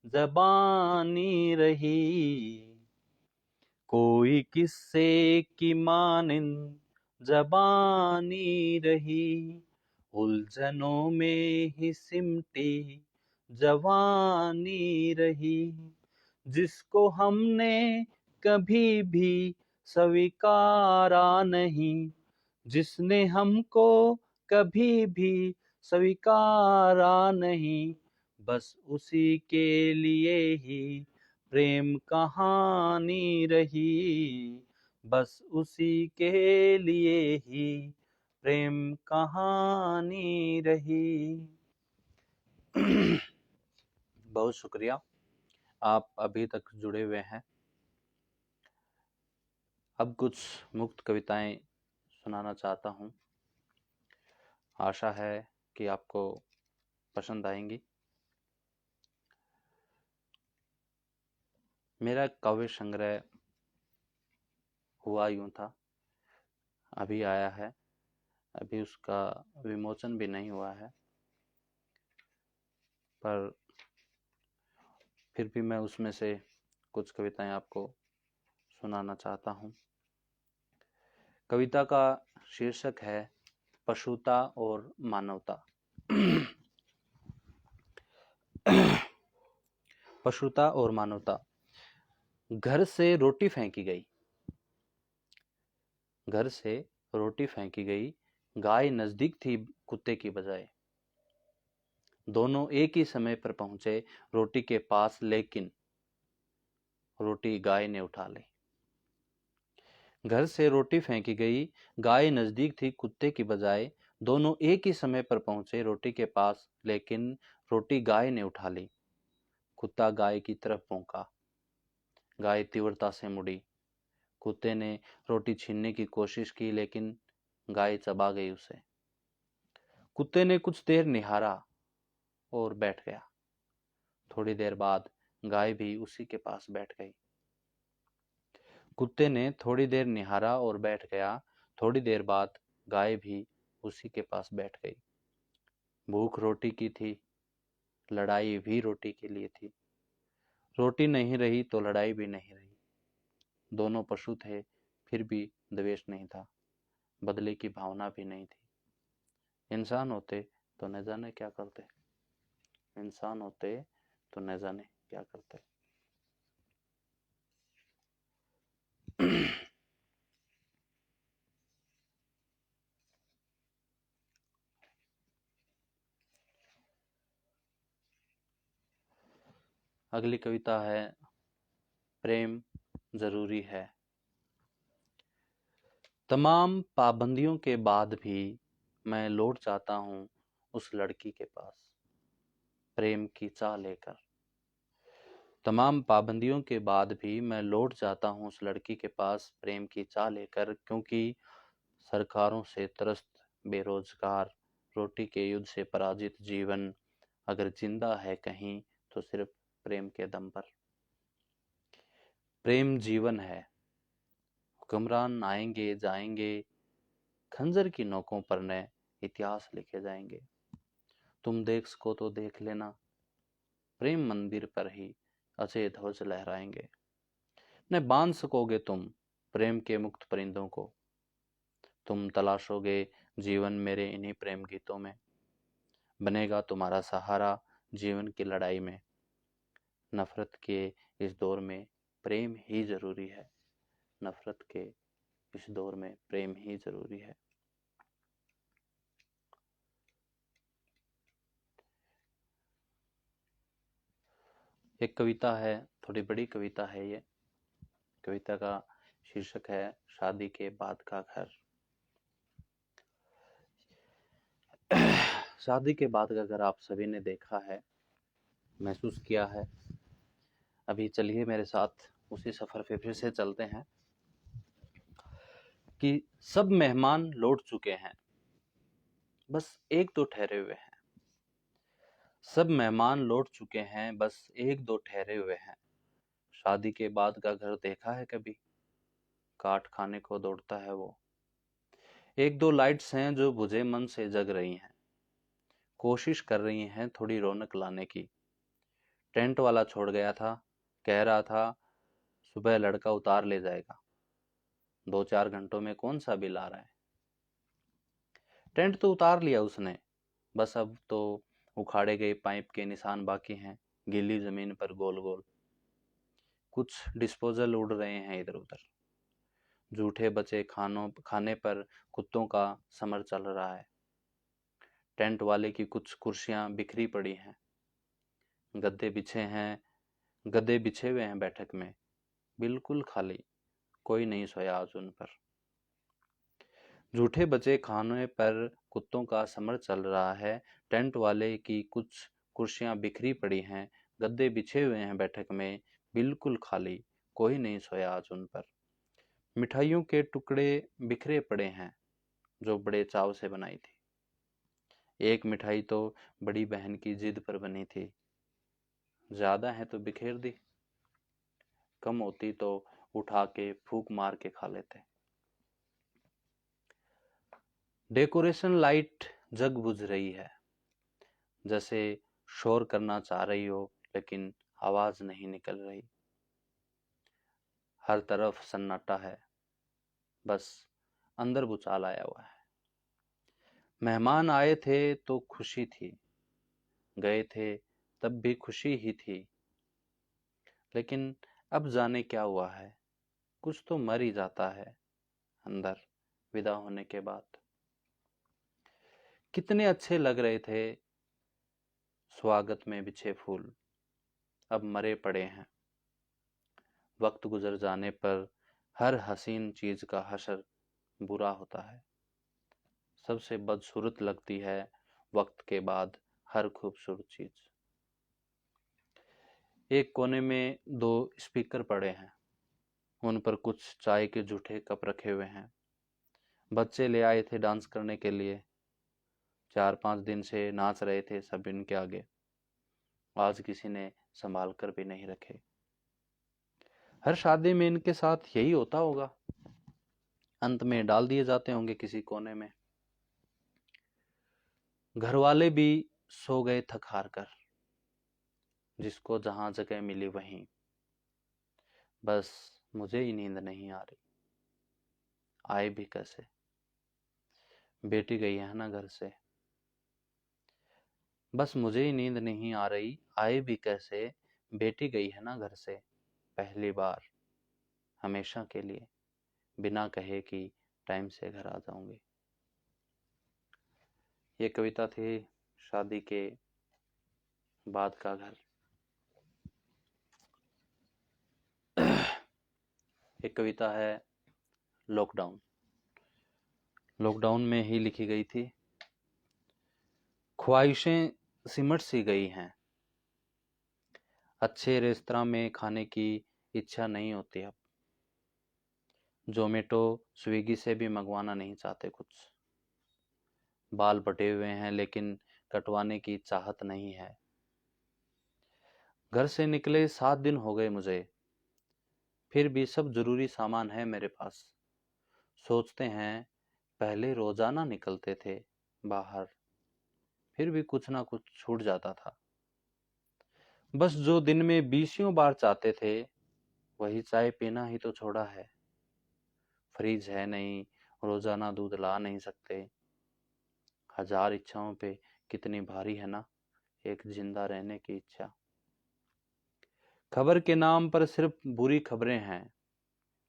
ज़बानी रही, कोई किस्से की मानिंद ज़बानी रही, उलझनों में ही सिमटी जवानी रही, जिसको हमने कभी भी स्वीकारा नहीं, जिसने हमको कभी भी स्वीकारा नहीं, बस उसी के लिए ही प्रेम कहानी रही, बस उसी के लिए ही प्रेम कहानी रही। बहुत शुक्रिया, आप अभी तक जुड़े हुए हैं। अब कुछ मुक्त कविताएं सुनाना चाहता हूँ, आशा है कि आपको पसंद आएंगी। मेरा काव्य संग्रह हुआ यूं था, अभी आया है, अभी उसका विमोचन भी नहीं हुआ है, पर फिर भी मैं उसमें से कुछ कविताएं आपको सुनाना चाहता हूँ। कविता का शीर्षक है पशुता और मानवता। पशुता और मानवता। घर से रोटी फेंकी गई, घर से रोटी फेंकी गई, गाय नजदीक थी कुत्ते की बजाय, दोनों एक ही समय पर पहुंचे रोटी के पास, लेकिन रोटी गाय ने उठा ली। घर से रोटी फेंकी गई, गाय नजदीक थी कुत्ते की बजाय, दोनों एक ही समय पर पहुंचे रोटी के पास, लेकिन रोटी गाय ने उठा ली। कुत्ता गाय की तरफ भौंका, गाय तीव्रता से मुड़ी, कुत्ते ने रोटी छीनने की कोशिश की, लेकिन गाय चबा गई उसे। कुत्ते ने कुछ देर निहारा और बैठ गया। थोड़ी देर बाद गाय भी उसी के पास बैठ गई। कुत्ते ने थोड़ी देर निहारा और बैठ गया। थोड़ी देर बाद गाय भी उसी के पास बैठ गई। भूख रोटी की थी, लड़ाई भी रोटी के लिए थी। रोटी नहीं रही तो लड़ाई भी नहीं रही। दोनों पशु थे, फिर भी द्वेष नहीं था, बदले की भावना भी नहीं थी। इंसान होते तो न जाने क्या करते, इंसान होते तो न जाने क्या करते। अगली कविता है प्रेम जरूरी है। तमाम पाबंदियों के बाद भी मैं लौट जाता हूँ उस लड़की के पास, प्रेम की चाह लेकर। तमाम पाबंदियों के बाद भी मैं लौट जाता हूँ उस लड़की के पास, प्रेम की चाह लेकर, क्योंकि सरकारों से त्रस्त बेरोजगार, रोटी के युद्ध से पराजित जीवन अगर जिंदा है कहीं तो सिर्फ प्रेम के दम पर। प्रेम जीवन है, हुक्मरान आएंगे जाएंगे, खंजर की नोकों पर नए इतिहास लिखे जाएंगे। तुम देख सको तो देख लेना, प्रेम मंदिर पर ही अजय ध्वज लहराएंगे। न बांध सकोगे तुम प्रेम के मुक्त परिंदों को, तुम तलाशोगे जीवन मेरे इन्हीं प्रेम गीतों में। बनेगा तुम्हारा सहारा जीवन की लड़ाई में। नफरत के इस दौर में प्रेम ही जरूरी है, नफरत के इस दौर में प्रेम ही जरूरी है। एक कविता है, थोड़ी बड़ी कविता है ये। कविता का शीर्षक है शादी के बाद का घर। शादी के बाद का घर आप सभी ने देखा है, महसूस किया है। अभी चलिए मेरे साथ उसी सफर पे फिर से चलते हैं कि सब मेहमान लौट चुके हैं, बस एक दो ठहरे हुए हैं। सब मेहमान लौट चुके हैं, बस एक दो ठहरे हुए हैं। शादी के बाद का घर देखा है कभी? काट खाने को दौड़ता है वो। एक दो लाइट्स हैं जो बुझे मन से जग रही हैं, कोशिश कर रही हैं थोड़ी रौनक लाने की। टेंट वाला छोड़ गया था, कह रहा था सुबह लड़का उतार ले जाएगा। 2-4 घंटों में कौन सा बिल आ रहा है? टेंट तो उतार लिया उसने, बस अब तो उखाड़े गए पाइप के निशान बाकी हैं, गीली जमीन पर गोल गोल। कुछ डिस्पोजल उड़ रहे हैं इधर उधर। जूठे बचे खाने पर कुत्तों का समर चल रहा है। टेंट वाले की कुछ कुर्सियां बिखरी पड़ी हैं, गद्दे बिछे हुए हैं बैठक में, बिल्कुल खाली, कोई नहीं सोया आज उन पर। जूठे बचे खाने पर कुत्तों का समर चल रहा है। टेंट वाले की कुछ कुर्सियां बिखरी पड़ी हैं, गद्दे बिछे हुए हैं बैठक में, बिल्कुल खाली, कोई नहीं सोया आज उन पर। मिठाइयों के टुकड़े बिखरे पड़े हैं जो बड़े चाव से बनाई थी। एक मिठाई तो बड़ी बहन की जिद पर बनी थी, ज्यादा है तो बिखेर दी, कम होती तो उठा के फूंक मार के खा लेते। डेकोरेशन लाइट जग बुझ रही है, जैसे शोर करना चाह रही हो लेकिन आवाज नहीं निकल रही। हर तरफ सन्नाटा है, बस अंदर भूचाल आया हुआ है। मेहमान आए थे तो खुशी थी, गए थे तब भी खुशी ही थी, लेकिन अब जाने क्या हुआ है, कुछ तो मर ही जाता है अंदर विदा होने के बाद। कितने अच्छे लग रहे थे स्वागत में बिछे फूल, अब मरे पड़े हैं। वक्त गुजर जाने पर हर हसीन चीज का हशर बुरा होता है। सबसे बदसूरत लगती है वक्त के बाद हर खूबसूरत चीज। एक कोने में 2 स्पीकर पड़े हैं, उन पर कुछ चाय के जूठे कप रखे हुए हैं। बच्चे ले आए थे डांस करने के लिए, 4-5 दिन से नाच रहे थे सब इनके आगे, आज किसी ने संभाल कर भी नहीं रखे। हर शादी में इनके साथ यही होता होगा, अंत में डाल दिए जाते होंगे किसी कोने में। घर वाले भी सो गए थक हार कर, जिसको जहां जगह मिली वहीं। बस मुझे ही नींद नहीं आ रही, आए भी कैसे? बेटी गई है ना घर से। बस मुझे ही नींद नहीं आ रही, आए भी कैसे? बेटी गई है ना घर से, पहली बार, हमेशा के लिए, बिना कहे कि टाइम से घर आ जाऊंगी। ये कविता थी शादी के बाद का घर। एक कविता है लॉकडाउन, लॉकडाउन में ही लिखी गई थी। ख्वाहिशें सिमट सी गई हैं, अच्छे रेस्तरां में खाने की इच्छा नहीं होती अब। जोमेटो स्विगी से भी मंगवाना नहीं चाहते कुछ। बाल बटे हुए हैं लेकिन कटवाने की चाहत नहीं है। घर से निकले 7 दिन हो गए मुझे, फिर भी सब जरूरी सामान है मेरे पास। सोचते हैं पहले रोजाना निकलते थे बाहर, फिर भी कुछ ना कुछ छूट जाता था। बस जो दिन में 20 बार चाहते थे, वही चाय पीना ही तो छोड़ा है। फ्रिज है नहीं, रोजाना दूध ला नहीं सकते। हजार इच्छाओं पे कितनी भारी है ना एक जिंदा रहने की इच्छा। खबर के नाम पर सिर्फ बुरी खबरें हैं,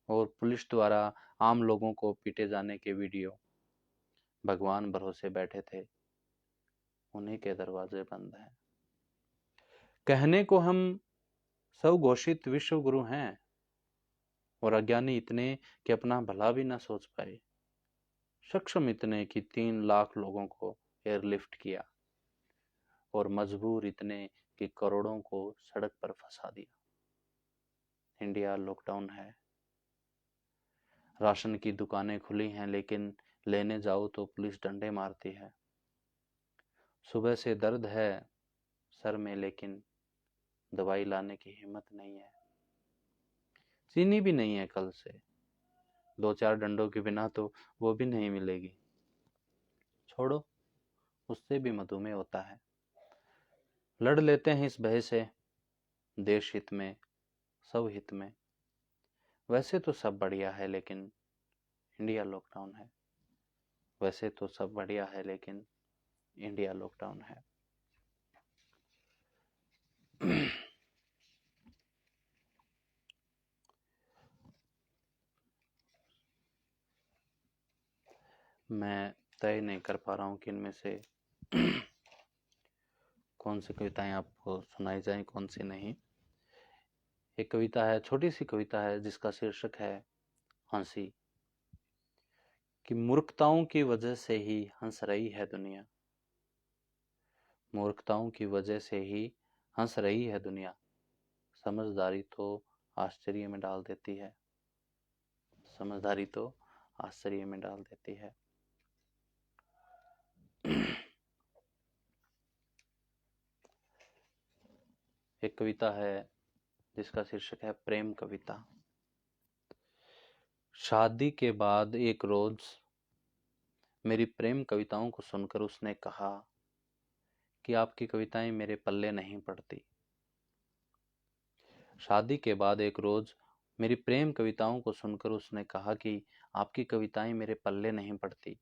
और पुलिस द्वारा आम लोगों को पीटे जाने के वीडियो। भगवान भरोसे बैठे थे, उन्हीं के दरवाजे बंद हैं। कहने को हम स्वघोषित विश्व गुरु हैं, और अज्ञानी इतने कि अपना भला भी ना सोच पाए। सक्षम इतने कि 3 लाख लोगों को एयरलिफ्ट किया, और मजबूर इतने कि करोड़ों को सड़क पर फंसा दिया। इंडिया लॉकडाउन है, राशन की दुकानें खुली हैं लेकिन लेने जाओ तो पुलिस डंडे मारती है। सुबह से दर्द है सर में लेकिन दवाई लाने की हिम्मत नहीं है। चीनी भी नहीं है कल से, 2-4 डंडों के बिना तो वो भी नहीं मिलेगी। छोड़ो, उससे भी मधुमेह होता है। लड़ लेते हैं इस भय से, देश हित में, सब हित में। वैसे तो सब बढ़िया है लेकिन इंडिया लॉकडाउन है। वैसे तो सब बढ़िया है लेकिन इंडिया लॉकडाउन है। मैं तय नहीं कर पा रहा हूँ कि इनमें से कौन सी कविताएं आपको सुनाई जाएं, कौन सी नहीं। एक कविता है, छोटी सी कविता है, जिसका शीर्षक है हंसी। कि मूर्खताओं की वजह से ही हंस रही है दुनिया। मूर्खताओं की वजह से ही हंस रही है दुनिया। समझदारी तो आश्चर्य में डाल देती है। समझदारी तो आश्चर्य में डाल देती है। एक कविता है जिसका शीर्षक है प्रेम कविता। शादी के बाद एक रोज मेरी प्रेम कविताओं को सुनकर उसने कहा कि आपकी कविताएं मेरे पल्ले नहीं पड़ती। शादी के बाद एक रोज मेरी प्रेम कविताओं को सुनकर उसने कहा कि आपकी कविताएं मेरे पल्ले नहीं पड़ती।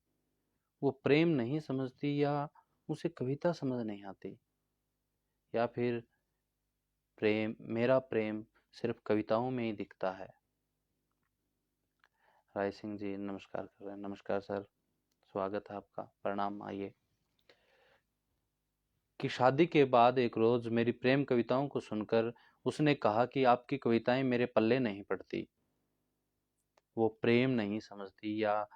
वो प्रेम नहीं समझती, या उसे कविता समझ नहीं आती, या फिर मेरा प्रेम सिर्फ कविताओं में ही दिखता है। राय सिंह जी नमस्कार कर रहे हैं। नमस्कार सर, स्वागत है आपका, प्रणाम। आइए। कि शादी के बाद एक रोज मेरी प्रेम कविताओं को सुनकर उसने कहा कि आपकी कविताएं मेरे पल्ले नहीं पड़ती। वो प्रेम नहीं समझती, या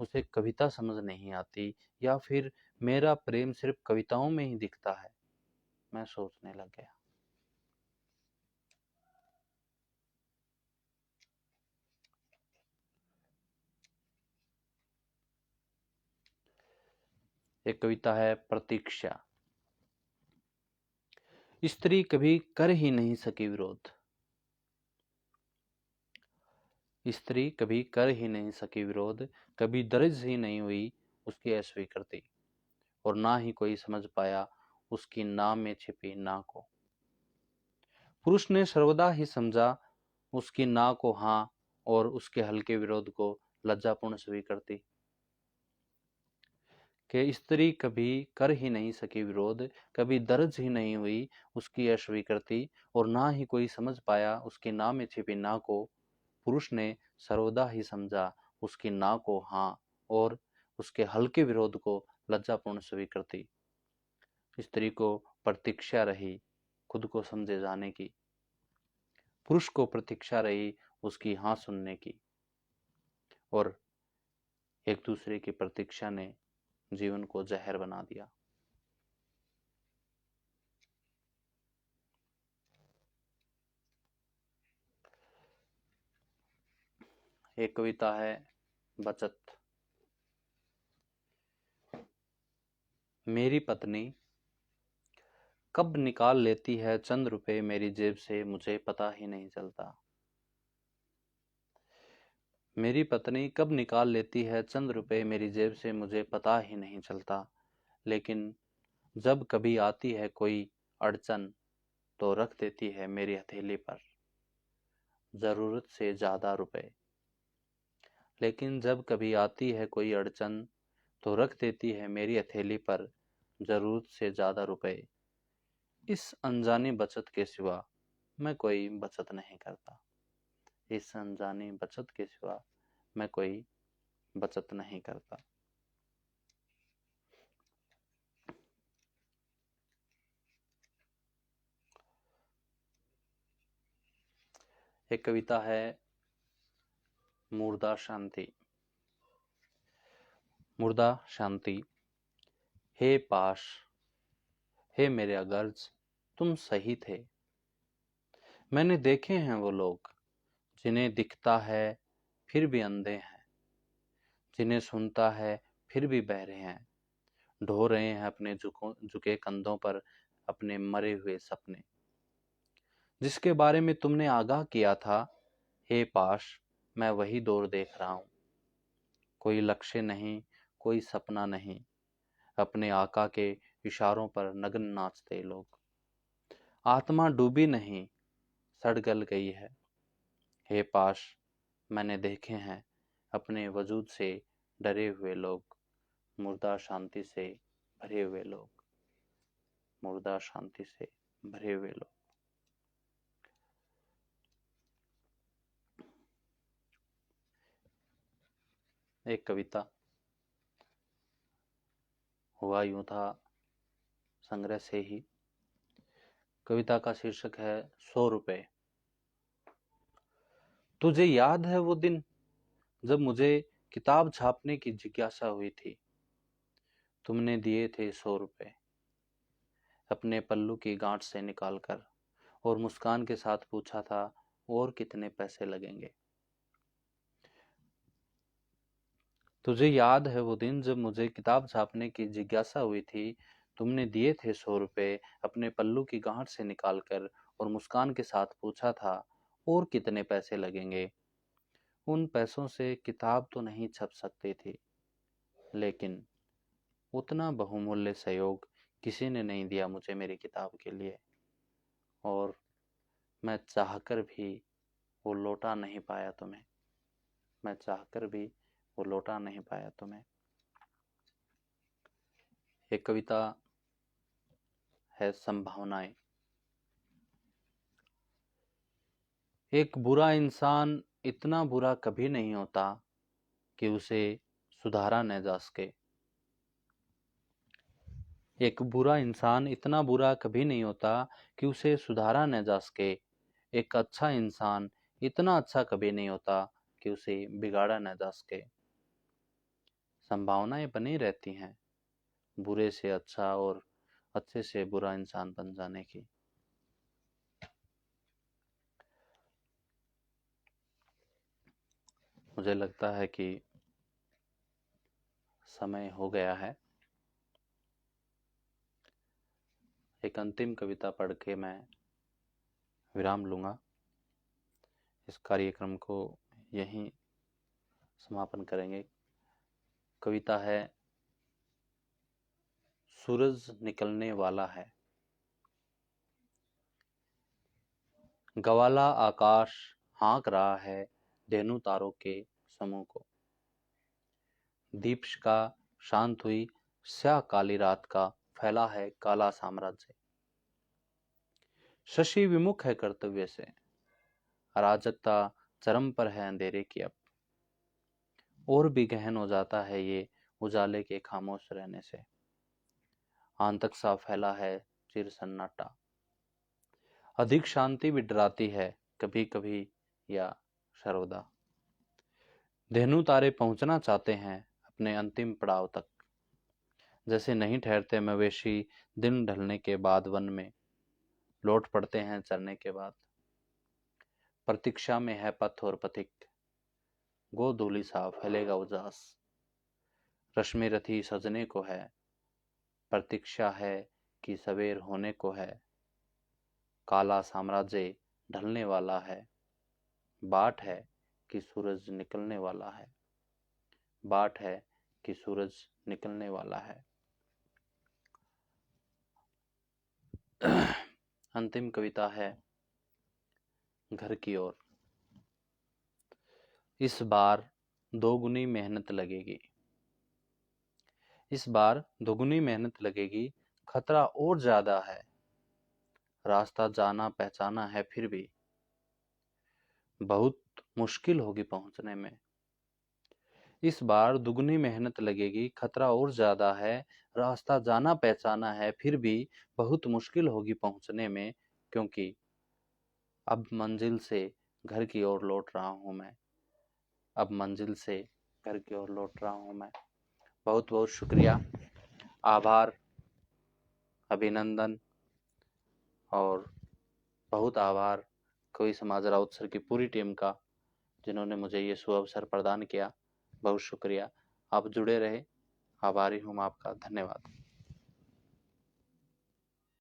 उसे कविता समझ नहीं आती, या फिर मेरा प्रेम सिर्फ कविताओं में ही दिखता है। मैं सोचने लग गया। एक कविता है प्रतीक्षा। स्त्री कभी कर ही नहीं सकी विरोध। स्त्री कभी कर ही नहीं सकी विरोध, कभी दर्ज ही नहीं हुई उसकी अस्वीकृति, और ना ही कोई समझ पाया उसकी ना में छिपी ना को। पुरुष ने सर्वदा ही समझा उसकी ना को हाँ, और उसके हल्के विरोध को लज्जापूर्ण स्वीकृति। कि स्त्री कभी कर ही नहीं सकी विरोध, कभी दर्ज ही नहीं हुई उसकी अस्वीकृति, और ना ही कोई समझ पाया उसकी ना में छिपी ना को। पुरुष ने सर्वदा ही समझा उसकी ना को हाँ, और उसके हल्के विरोध को लज्जापूर्ण स्वीकृति। स्त्री को प्रतीक्षा रही खुद को समझे जाने की। पुरुष को प्रतीक्षा रही उसकी हाँ सुनने की, और एक दूसरे की प्रतीक्षा ने जीवन को जहर बना दिया। एक कविता है बचत। मेरी पत्नी कब निकाल लेती है चंद रुपए मेरी जेब से, मुझे पता ही नहीं चलता। मेरी पत्नी कब निकाल लेती है चंद रुपए मेरी जेब से, मुझे पता ही नहीं चलता। लेकिन जब कभी आती है कोई अड़चन तो रख देती है मेरी हथेली पर जरूरत से ज्यादा रुपए। लेकिन जब कभी आती है कोई अड़चन तो रख देती है मेरी हथेली पर जरूरत से ज्यादा रुपए। इस अनजानी बचत के सिवा मैं कोई बचत नहीं करता। इस अनजानी बचत के सिवा मैं कोई बचत नहीं करता। एक कविता है मुर्दा शांति। मुर्दा शांति। हे पाश, हे मेरे अगर्ज, तुम सही थे। मैंने देखे हैं वो लोग जिन्हें दिखता है फिर भी अंधे हैं, जिन्हें सुनता है फिर भी बहरे हैं, ढो रहे हैं अपने झुके कंधों पर अपने मरे हुए सपने। जिसके बारे में तुमने आगाह किया था, हे पाश, मैं वही दौर देख रहा हूं। कोई लक्ष्य नहीं, कोई सपना नहीं, अपने आका के इशारों पर नग्न नाचते लोग। आत्मा डूबी नहीं, सड़ गल गई है। हे पाश, मैंने देखे हैं अपने वजूद से डरे हुए लोग, मुर्दा शांति से भरे हुए लोग, मुर्दा शांति से भरे हुए लोग। एक कविता। हुआ यूं था संग्रह से ही। कविता का शीर्षक है 100 रुपए। तुझे याद है वो दिन जब मुझे किताब छापने की जिज्ञासा हुई थी? तुमने दिए थे 100 रुपए अपने पल्लू की गांठ से निकालकर, और मुस्कान के साथ पूछा था, और कितने पैसे लगेंगे? तुझे याद है वो दिन जब मुझे किताब छापने की जिज्ञासा हुई थी? तुमने दिए थे 100 रुपए अपने पल्लू की गांठ से निकालकर, और मुस्कान के साथ पूछा था, और कितने पैसे लगेंगे? उन पैसों से किताब तो नहीं छप सकती थी, लेकिन उतना बहुमूल्य सहयोग किसी ने नहीं दिया मुझे मेरी किताब के लिए, और मैं चाहकर भी वो लौटा नहीं पाया तुम्हें। मैं चाहकर भी वो लौटा नहीं पाया तुम्हें। एक कविता है संभावनाएं। एक बुरा इंसान इतना बुरा कभी नहीं होता कि उसे सुधारा न जा सके। एक बुरा इंसान इतना बुरा कभी नहीं होता कि उसे सुधारा न जा सके। एक अच्छा इंसान इतना अच्छा कभी नहीं होता कि उसे बिगाड़ा न जा सके। संभावनाएं बनी रहती हैं बुरे से अच्छा और अच्छे से बुरा इंसान बन जाने की। मुझे लगता है कि समय हो गया है। एक अंतिम कविता पढ़ के मैं विराम लूंगा। इस कार्यक्रम को यहीं समापन करेंगे। कविता है सूरज निकलने वाला है। गवाला आकाश हाँक रहा है धेनु तारों के समूह को। दीप्शिका शांत हुई स्याह काली रात का फैला है काला साम्राज्य। शशि विमुख है कर्तव्य से, अराजकता चरम पर है अंधेरे की अब। और भी गहन हो जाता है ये उजाले के खामोश रहने से। आंतक सा फैला है चिर सन्नाटा। अधिक शांति भी डराती है कभी कभी या सर्वदा। धेनु तारे पहुंचना चाहते हैं अपने अंतिम पड़ाव तक, जैसे नहीं ठहरते मवेशी दिन ढलने के बाद वन में, लौट पड़ते हैं चरने के बाद। प्रतीक्षा में है पथ और पथिक, गोधूलि सा फैलेगा उजास। रश्मि रथी सजने को है, प्रतीक्षा है कि सवेर होने को है। काला साम्राज्य ढलने वाला है, बाट है कि सूरज निकलने वाला है। बाट है कि सूरज निकलने वाला है। अंतिम कविता है घर की ओर। इस बार दोगुनी मेहनत लगेगी। इस बार दोगुनी मेहनत लगेगी, खतरा और ज्यादा है। रास्ता जाना पहचाना है फिर भी बहुत मुश्किल होगी पहुंचने में। इस बार दुगनी मेहनत लगेगी, खतरा और ज्यादा है। रास्ता जाना पहचाना है फिर भी बहुत मुश्किल होगी पहुंचने में, क्योंकि अब मंजिल से घर की ओर लौट रहा हूं मैं। अब मंजिल से घर की ओर लौट रहा हूं मैं। बहुत बहुत शुक्रिया, आभार, अभिनंदन। और बहुत आभार कवि समाज राउत सर की पूरी टीम का, जिन्होंने मुझे ये सुअवसर प्रदान किया। बहुत शुक्रिया। आप जुड़े रहे। आभारी हूँ मैं आपका। धन्यवाद।